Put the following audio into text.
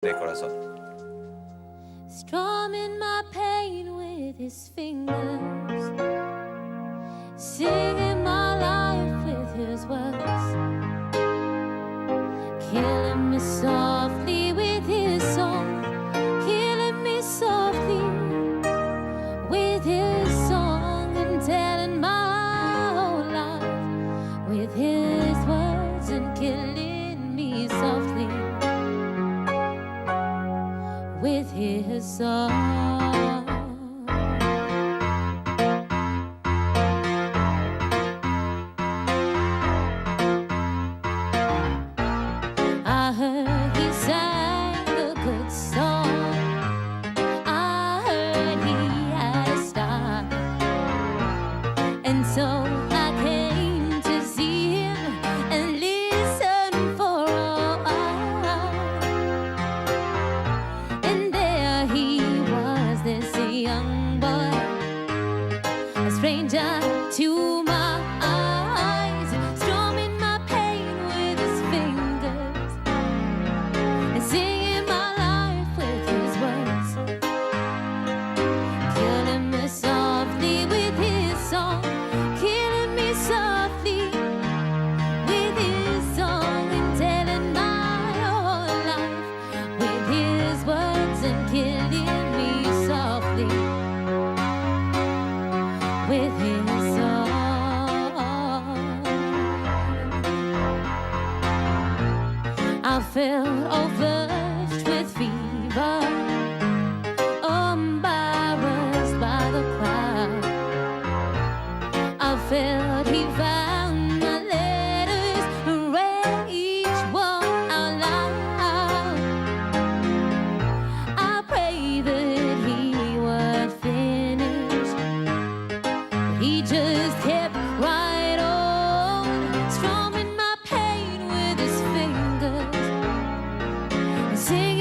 Corazon. Strumming my pain with his fingers, singing my life with his words, killing me softly with his song, killing me softly with his song, and telling my whole life with his words, and killing me softly with his song. I heard he sang a good song. I heard he had a style, and so I came to see him and listen for a while. And there he was, this young boy, a stranger to my eyes, strumming my pain with his fingers and singing my life with his words, killing me softly with his song, killing me softly with his song, and telling my whole life with his words, and killing me softly with his song. I felt all flushed with fever, embarrassed by the crowd. I felt he found my letters and read each one out loud. I prayed that he would finish, but he just kept right on, strumming my pain with his fingers and singing